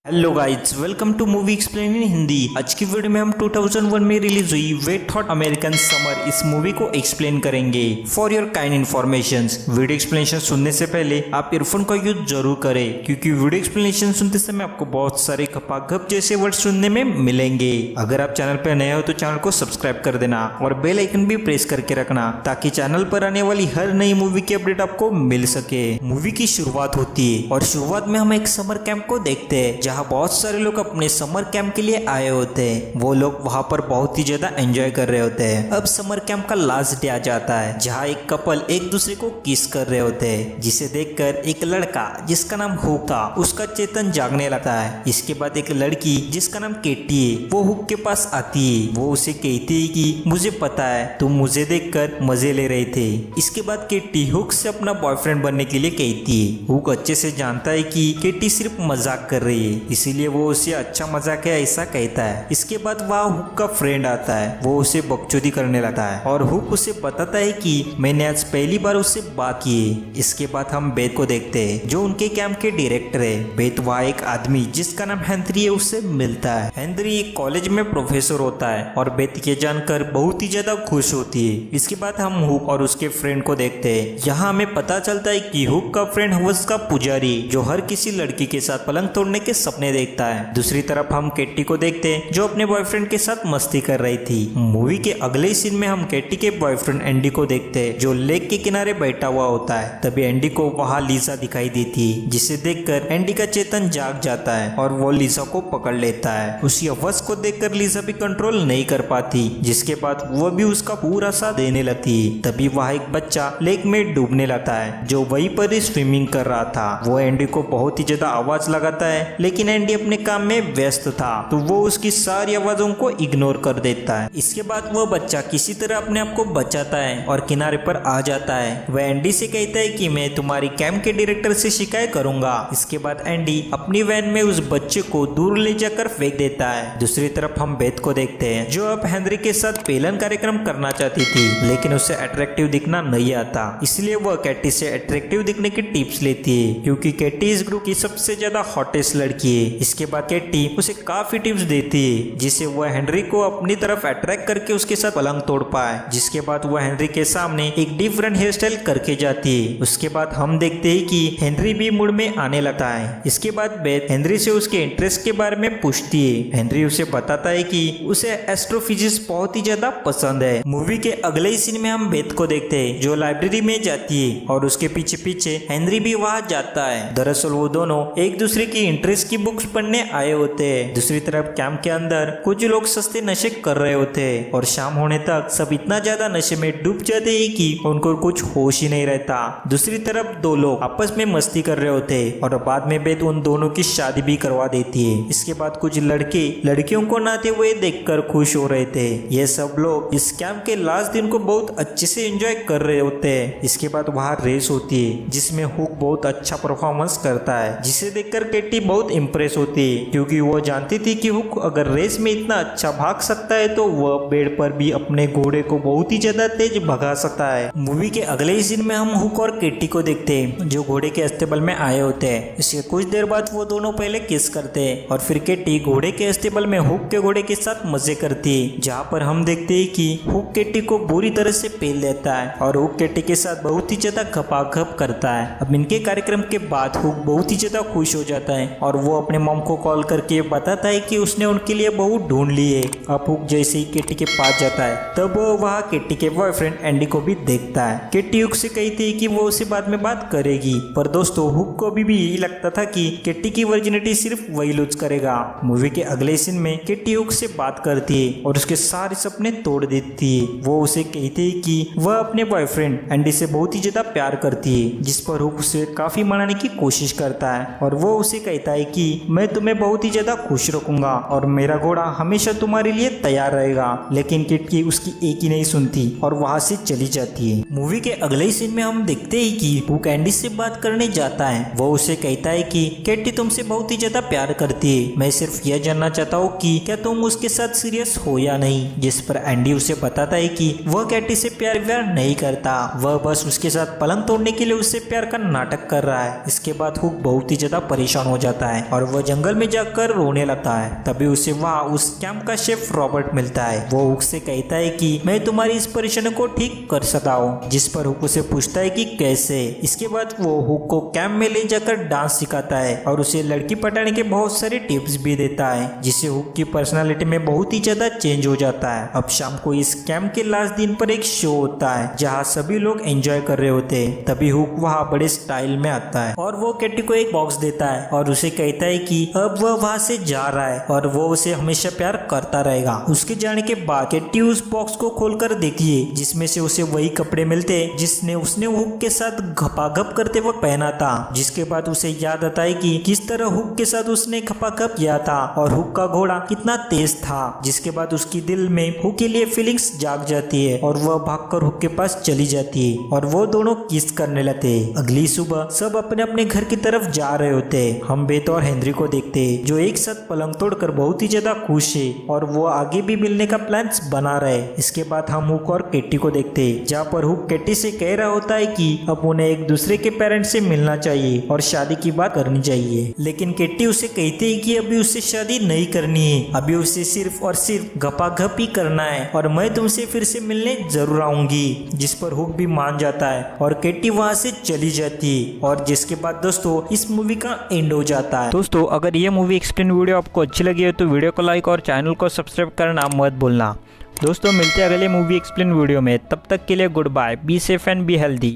Hello guys, welcome to movie explain in Hindi. आज की video में हम 2001 में रिलीज हुई वेट हॉट अमेरिकन समर इस मूवी को एक्सप्लेन करेंगे। For your kind information, video explanation सुनने से पहले आप ईयरफोन का यूज जरूर करें, क्योंकि वीडियो एक्सप्लेनेशन सुनते समय आपको बहुत सारे खपाखप जैसे वर्ड सुनने में मिलेंगे। अगर आप चैनल पर नए हो तो चैनल को सब्सक्राइब कर देना और बेल आइकन भी प्रेस करके रखना, ताकि चैनल पर आने वाली हर नई मूवी की अपडेट आपको मिल सके। मूवी की शुरुआत होती है और शुरुआत में हम एक समर कैंप को देखते हैं, जहाँ बहुत सारे लोग अपने समर कैंप के लिए आए होते हैं। वो लोग वहाँ पर बहुत ही ज्यादा एंजॉय कर रहे होते हैं। अब समर कैंप का लास्ट डे आ जाता है, जहाँ एक कपल एक दूसरे को किस कर रहे होते हैं, जिसे देखकर एक लड़का जिसका नाम हुक था उसका चेतन जागने लगता है। इसके बाद एक लड़की जिसका नाम केटी है वो हुक के पास आती है। वो उसे कहती है कि मुझे पता है तुम मुझे देखकर मजे ले रहे थे। इसके बाद केटी हुक से अपना बॉयफ्रेंड बनने के लिए कहती है। हुक अच्छे से जानता है कि केटी सिर्फ मजाक कर रही है, इसीलिए वो उसे अच्छा मजाक है ऐसा कहता है। इसके बाद वहाँ हुक का फ्रेंड आता है। वो उसे बकचोदी करने लगता है और हुक उसे बताता है कि मैंने आज पहली बार उससे बात की है। इसके बाद हम बेथ को देखते हैं, जो उनके कैंप के डायरेक्टर है। बेथ वहाँ एक आदमी जिसका नाम हेनरी है उससे मिलता है। हेनरी एक कॉलेज में प्रोफेसर होता है और बेथ ये जानकर बहुत ही ज्यादा खुश होती है। इसके बाद हम हुक और उसके फ्रेंड को देखते हैं। यहाँ हमें पता चलता है कि हुक का फ्रेंड हवस का पुजारी, जो हर किसी लड़की के साथ पलंग तोड़ने के सपने देखता है। दूसरी तरफ हम केटी को देखते हैं, जो अपने बॉयफ्रेंड के साथ मस्ती कर रही थी। मूवी के अगले सीन में हम केटी के बॉयफ्रेंड एंडी को देखते हैं, जो लेक के किनारे बैठा हुआ होता है। तभी एंडी को वहाँ लीजा दिखाई देती है, जिसे देखकर एंडी का चेतन जाग जाता है और वो लीजा को पकड़ लेता है। उसी अवस को देखकर लीजा भी कंट्रोल नहीं कर पाती, जिसके बाद वो भी उसका पूरा साथ देने लगती है। तभी वहाँ एक बच्चा लेक में डूबने लगता है, जो वहीं पर ही स्विमिंग कर रहा था। वो एंडी को बहुत ही ज्यादा आवाज लगाता है, लेकिन एंडी अपने काम में व्यस्त था, तो वो उसकी सारी आवाजों को इग्नोर कर देता है। इसके बाद वो बच्चा किसी तरह अपने आप को बचाता है और किनारे पर आ जाता है। वह एंडी से कहता है कि मैं तुम्हारी कैंप के डायरेक्टर से शिकायत करूंगा। इसके बाद एंडी अपनी वैन में उस बच्चे को दूर ले जाकर फेंक देता है। दूसरी तरफ हम बेथ को देखते हैं, जो अब हेनरी के साथ पेलन कार्यक्रम करना चाहती थी, लेकिन उसे अट्रैक्टिव दिखना नहीं आता। इसलिए वह कैटी से अट्रैक्टिव दिखने की टिप्स लेती है, क्योंकि कैटी इस ग्रुप की सबसे ज्यादा हॉटेस्ट लड़की है। इसके बाद कैटी उसे काफी टिप्स देती है, जिससे वह हेनरी को अपनी तरफ अट्रैक्ट करके उसके साथ पलंग तोड़ पाए। जिसके बाद वह हेनरी के सामने एक डिफरेंट हेयर स्टाइल करके जाती है। उसके बाद हम देखते हैं कि हेनरी भी मूड में आने लगता है। इसके बाद बेथ हेनरी से उसके इंटरेस्ट के बारे में पूछती है। हेनरी उसे बताता है कि उसे एस्ट्रोफिजिक्स बहुत ही ज्यादा पसंद है। मूवी के अगले ही सीन में हम बेथ को देखते हैं, जो लाइब्रेरी में जाती है और उसके पीछे पीछे हेनरी भी वहाँ जाता है। दरअसल वो दोनों एक दूसरे की इंटरेस्ट की बुक्स पढ़ने आए होते हैं। दूसरी तरफ कैंप के अंदर कुछ लोग सस्ते नशे कर रहे होते हैं और शाम होने तक सब इतना ज्यादा नशे में डूब जाते हैं कि उनको कुछ होश ही नहीं रहता। दूसरी तरफ दो लोग आपस में मस्ती कर रहे होते हैं और बाद में बेथ उन दोनों की शादी भी करवा देती है। इसके बाद कुछ लड़के लड़कियों को नहाते हुए देखकर खुश हो रहे थे। ये सब लोग इस कैंप के लास्ट दिन को बहुत अच्छे से एंजॉय कर रहे होते हैं। इसके बाद वहाँ रेस होती है, जिसमें हुक बहुत अच्छा परफॉर्मेंस करता है, जिसे देखकर केटी बहुत इम्प्रेस होती है, क्योंकि वो जानती थी कि हुक अगर रेस में इतना अच्छा भाग सकता है तो वह बेड पर भी अपने घोड़े को बहुत ही ज्यादा तेज भगा सकता है। मूवी के अगले ही सीन में हम हुक और केटी को देखते हैं, जो घोड़े के अस्तेबल में आए होते हैं। इसके कुछ देर बाद वो दोनों पहले किस करते हैं और फिर केटी घोड़े के अस्तेबल में हुक के घोड़े के साथ मजे करती है, जहाँ पर हम देखते हैं कि हुक केटी को बुरी तरह से पेल देता है और हुक केटी के साथ बहुत ही ज्यादा खपाखप करता है। अब इनके कार्यक्रम के बाद हुक बहुत ही ज्यादा खुश हो जाता है और वो अपने मॉम को कॉल करके बताता है कि उसने उनके लिए बहू ढूंढ ली है। अब हुक जैसे ही केटी के पास जाता है, तब वह केटी के बॉयफ्रेंड एंडी को भी देखता है। केटी हुक से कहती है कि वो उसे बाद में बात करेगी, पर दोस्तों हुक को भी यही लगता था कि केटी की वर्जिनिटी सिर्फ वही लूज करेगा। मूवी के अगले सीन में केटी हुक से बात करती है और उसके सारे सपने तोड़ देती है। वो उसे कहती है कि वह अपने बॉयफ्रेंड एंडी से बहुत ही ज्यादा प्यार करती है, जिस पर हुक उसे काफी मनाने की कोशिश करता है और वो उसे कहता है कि मैं तुम्हें बहुत ही ज्यादा खुश रखूंगा और मेरा घोड़ा हमेशा तुम्हारे लिए तैयार रहेगा। लेकिन केटी उसकी एक ही नहीं सुनती और वहां से चली जाती है। मूवी के अगले सीन में हम देखते हैं कि हुक एंडी से बात करने जाता है। वो उसे कहता है कि केटी तुमसे बहुत ही ज्यादा प्यार करती है, मैं सिर्फ यह जानना चाहता हूँ कि क्या तुम उसके साथ सीरियस हो या नहीं। जिस पर एंडी उसे बताता है कि वह केटी से प्यार व्यार नहीं करता, वह बस उसके साथ पलंग तोड़ने के लिए उससे प्यार का नाटक कर रहा है। इसके बाद हुक बहुत ही ज्यादा परेशान हो जाता है और वो जंगल में जाकर रोने लगता है। तभी उसे वहाँ उस कैंप का शेफ रॉबर्ट मिलता है। वो हुक से कहता है कि मैं तुम्हारी इस परेशानी को ठीक कर सकता हूँ, जिस पर हुक उसे पूछता है कि कैसे। इसके बाद वो हुक को कैंप में ले जाकर डांस सिखाता है और उसे लड़की पटाने के बहुत सारे टिप्स भी देता है, जिससे हुक की पर्सनालिटी में बहुत ही ज्यादा चेंज हो जाता है। अब शाम को इस कैंप के लास्ट दिन पर एक शो होता है जहाँ सभी लोग एंजॉय कर रहे होते हैं। तभी हुक वहाँ बड़े स्टाइल में आता है और वो कैटी को एक बॉक्स देता है और उसे कहता है कि अब वह वहाँ से जा रहा है और वो उसे हमेशा प्यार करता रहेगा। उसके जाने के बाद कैटी उस बॉक्स को खोलकर देखती है, जिसमें से उसे वही कपड़े मिलते हैं जिसने उसने हुक के साथ घपाघप करते वक्त पहना था। जिसके बाद उसे याद आता है कि किस तरह हुक के साथ उसने घपाघप किया था और हुक का घोड़ा कितना तेज था। जिसके बाद उसकी दिल में हुक के लिए फीलिंग्स जाग जाती है और वह भागकर हुक के पास चली जाती है और वो दोनों किस करने लगते हैं। अगली सुबह सब अपने अपने घर की तरफ जा रहे होते हैं। हम बेथ और हेनरी को देखते हैं जो एक साथ पलंग तोड़कर बहुत ही ज्यादा खुश है और वो आगे भी मिलने का प्लान बना रहे। इसके बाद हम हुक और केटी को देखते हैं, जहाँ पर हुक केटी से कह रहा होता है कि अब उन्हें एक दूसरे के पेरेंट्स से मिलना चाहिए और शादी की बात करनी चाहिए। लेकिन केटी उसे कहती है कि अभी उसे शादी नहीं करनी है, अभी उसे सिर्फ और सिर्फ घपाघप ही करना है और मैं तुमसे फिर से मिलने जरूर आऊंगी। जिस पर हुक भी मान जाता है और केटी वहाँ से चली जाती है और जिसके बाद दोस्तों इस मूवी का एंड हो जाता है। दोस्तों अगर ये मूवी एक्सप्लेन वीडियो आपको अच्छी लगी है तो वीडियो को लाइक और चैनल को सब्सक्राइब करना मत भूलना। दोस्तों मिलते हैं अगले मूवी एक्सप्लेन वीडियो में, तब तक के लिए goodbye, be safe and be healthy.